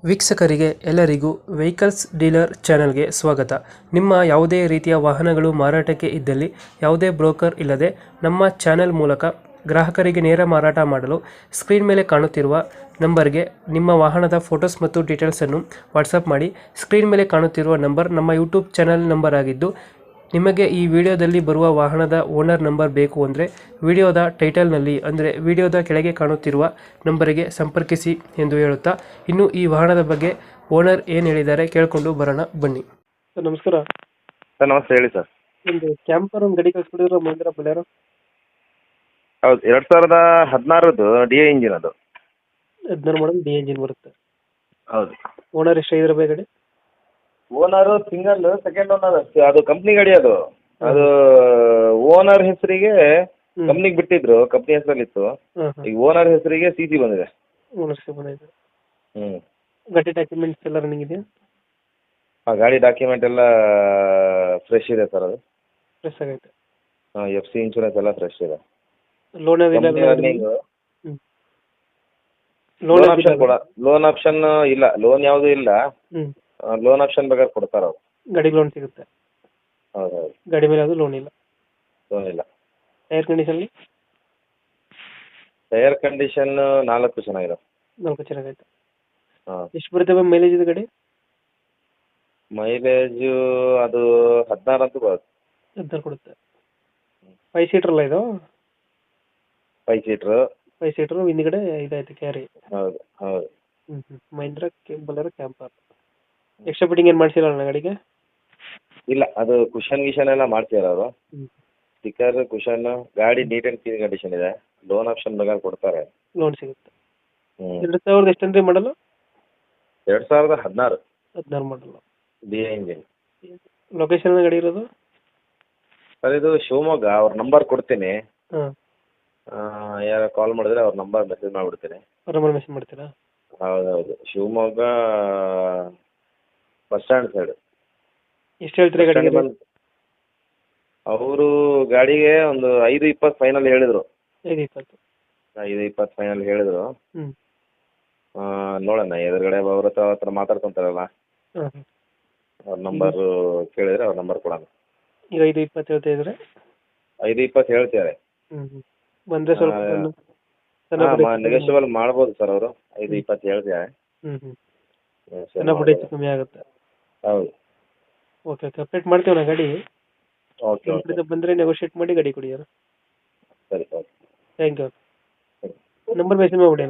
ವೀಕ್ಷಕರಿಗೆ ಎಲ್ಲರಿಗೂ vehicles dealer ಚಾನೆಲ್ಗೆ ಸ್ವಾಗತ. ನಿಮ್ಮ ಯಾವುದೇ ರೀತಿಯ ವಾಹನಗಳು ಮಾರಾಟಕ್ಕೆ ಇದ್ದಲ್ಲಿ ಯಾವುದೇ ಬ್ರೋಕರ್ ಇಲ್ಲದೆ ನಮ್ಮ ಚಾನೆಲ್ ಮೂಲಕ ಗ್ರಾಹಕರಿಗೆ ನೇರ ಮಾರಾಟ ಮಾಡಲು ಸ್ಕ್ರೀನ್ ಮೇಲೆ ಕಾಣುತ್ತಿರುವ ನಂಬರ್ಗೆ ನಿಮ್ಮ ವಾಹನದ ಫೋಟೋಸ್ ಮತ್ತು ಡೀಟೇಲ್ಸನ್ನು ವಾಟ್ಸಪ್ ಮಾಡಿ. ಸ್ಕ್ರೀನ್ ಮೇಲೆ ಕಾಣುತ್ತಿರುವ ನಂಬರ್ ನಮ್ಮ ಯೂಟ್ಯೂಬ್ ಚಾನೆಲ್ ನಂಬರ್ ಆಗಿದ್ದು, ನಿಮಗೆ ಈ ವಿಡಿಯೋದಲ್ಲಿ ಬರುವ ವಾಹನದ ಓನರ್ ನಂಬರ್ ಬೇಕು ಅಂದರೆ ವಿಡಿಯೋದ ಟೈಟಲ್ನಲ್ಲಿ ಅಂದರೆ ವಿಡಿಯೋದ ಕೆಳಗೆ ಕಾಣುತ್ತಿರುವ ನಂಬರಿಗೆ ಸಂಪರ್ಕಿಸಿ ಎಂದು ಹೇಳುತ್ತಾ, ಇನ್ನು ಈ ವಾಹನದ ಬಗ್ಗೆ ಓನರ್ ಏನು ಹೇಳಿದ್ದಾರೆ ಕೇಳಿಕೊಂಡು ಬರೋಣ ಬನ್ನಿ. ಸರ್ ನಮಸ್ಕಾರ. ಸರ್ ನಮಸ್ತೆ, ಹೇಳಿ ಸರ್. ಒಂದು ಕ್ಯಾಂಪರ್ ಒಂದು ಗಾಡಿ ಕಳಿಸ್ಕೊಡಿದ್ರು, ಮಹೇಂದ್ರ ಬೊಲೆರೋ. ಹೌದು, 2016 ಡಿ ಎ ಇಂಜಿನ್ ಅದು. 16 ಮಾಡಲ್ ಡಿ ಎಂಜಿನ್ ಬರುತ್ತೆ. ಹೌದು. ಓನರ್ ಎಷ್ಟಾಗಿದ್ರೆ ಬೈ ಗಾಡಿ? ಓನರ್ ಸಿಂಗಲ್, ಸೆಕೆಂಡ್ ಓನರ್ ಅದು ಕಂಪ್ನಿ ಗಾಡಿ. ಅದು ಓನರ್ ಹೆಸರಿಗೆ ಕಂಪ್ನಿಗೆ ಬಿಟ್ಟಿದ್ರು, ಕಂಪ್ನಿ ಹೆಸರಲ್ಲಿತ್ತು. ಈಗ ಓನರ್ ಹೆಸರಿಗೆ ಸಿ ಬಂದಿದೆ. ಓನರ್ಶಿಪ್ ಬಂದಿದೆ. ಹ್ಮ್. ಗಾಡಿ ಡಾಕ್ಯುಮೆಂಟ್ಸ್ ಎಲ್ಲ ರನ್ನಿಂಗ್ ಇದೆಯಾ? ಆ ಗಾಡಿ ಡಾಕ್ಯುಮೆಂಟ್ ಎಲ್ಲ ಫ್ರೆಶ್ ಇದೆ ಸರ್. ಅದು ಫ್ರೆಶ್ ಆಗೈತೆ. FC ಇನ್ಶೂರೆನ್ಸ್ ಎಲ್ಲ ಫ್ರೆಶ್ ಇದೆ. ಲೋನ್ ಲೋನ್ ಆಪ್ಷನ್ ಇಲ್ಲ, ಲೋನ್ ಯಾವುದು ಇಲ್ಲ. ಲೋನ್ ಆಪ್ಷನ್ ಬೇಕಾದ್ರೆ ಕೊಡ್ತಾರ ಅವ್ರು. ಗಾಡಿ ಲೋನ್ ಸಿಗುತ್ತೆ. ಹೌದೌದು. ಗಾಡಿ ಮೇಲೆ ಅದು ಲೋನ್ ಇಲ್ಲ. ಲೋನ್ ಇಲ್ಲ. Tyre condition? ಟೈರ್ ಕಂಡೀಷನ್ 4 ಚೆನ್ನಾಗಿದೆ. 4 ಚೆನ್ನಾಗೈತೆ. ಹಾಂ. ಎಷ್ಟು ಬರುತ್ತೆ ಮೈಲೇಜ್ ಇದು ಗಾಡಿ? ಮೈಲೇಜು ಅದು 16 ಅಂತೂ ಬರುತ್ತೆ. 16 ಕೊಡುತ್ತೆ. 5 ಸೀಟರ್ ಅಲ್ಲ ಇದು? 5 ಸೀಟ್ರು. 5 ಸೀಟರ್ ಹಿಂದ್ಗಡೆ ಇದೈತೆ ಕ್ಯಾರಿ. ಹೌದು ಹೌದು. Mahindra Bolero camper. Extra fitting ಏನು ಮಾಡಿಸಿಲ್ಲ ಅಣ್ಣ ಗಾಡಿಗೆ? ಇಲ್ಲ, ಅದು ಕುಷನ್ ಗಿಷನ್ ಎಲ್ಲ ಮಾಡ್ತಿದ್ದಾರೆ ಅವರು. ಸ್ಟಿಕ್ಕರ್, ಕುಷನ್, ಗಾಡಿ ನೀಟ್ ಆ್ಯಂಡ್ ಕ್ಲೀನ್ ಕಂಡೀಷನ್ ಇದೆ. ಲೋನ್ ಆಪ್ಷನ್ ಬೇಕಾದ್ರೆ ಕೊಡ್ತಾರೆ. ಲೋನ್ ಸಿಗುತ್ತೆ. 2000 ಎಷ್ಟಂದ್ರೆ ಮಾಡಲು? 2016 ಮಾಡಲು. D A engine. ಲೊಕೇಶನ್ ಗಾಡಿ ಇರೋದು? ಸರ್ ಇದು ಶಿವಮೊಗ್ಗ. ಅವ್ರ ನಂಬರ್ ಕೊಡ್ತೀನಿ. ಹಾಂ. ಯಾರು ಕಾಲ್ ಮಾಡಿದ್ರೆ ಅವ್ರ ನಂಬರ್ ಮೆಸೇಜ್ ಮಾಡಿಬಿಡ್ತೀನಿ. ಅವ್ರ ನಂಬರ್ ಮೆಸೇಜ್ ಮಾಡ್ತೀರಾ? ಹೌದೌದು. Shivamogga bus stand side. ಎಷ್ಟು ಹೇಳ್ತೀರಾ ಗಾಡಿಗೆ? ಅವರು ಗಾಡಿಗೆ ಒಂದು 5:20 ಫೈನಲ್ ಹೇಳಿದರು. 5:20. 5:20 ಫೈನಲ್ ಹೇಳಿದರು. ಹ್ಞೂ. ನೋಡೋಣ, ಎದುರುಗಡೆ ಅವ್ರ ಹತ್ರ ಮಾತಾಡ್ಕೊತಾರಲ್ಲ, ಹಾಂ. ಅವ್ರ ನಂಬರು ಕೇಳಿದರೆ ಅವ್ರ ನಂಬರ್ ಕೊಡೋಣ. ಈಗ 5:20 ಹೇಳ್ತಾ ಇದ್ರೆ? 5:20 ಹೇಳ್ತಿದ್ದಾರೆ. ಬಂದರೆ ಸ್ವಲ್ಪ ನೆಗೋಷಿಯಬಲ್ ಮಾಡ್ಬೋದು ಸರ್ ಅವರು. 5:20 ಹೇಳ್ತಿದ್ದಾರೆ. ಸಣ್ಣ ಪುಟ್ಟ ಹೆಚ್ಚು ಕಮ್ಮಿ ಆಗುತ್ತೆ. ಹೌದು. ಓಕೆ ಓಕೆ, ಅಪ್ಡೇಟ್ ಮಾಡ್ತೀವಿ ನಾ ಗಾಡಿ. Okay okay. ಬಂದರೆ ನೆಗೋಷಿಯೇಟ್ ಮಾಡಿ ಗಾಡಿ ಕೊಡಿ. ಸರಿ okay. Thank you. Number message ಮಾಡಿಬಿಡಿ.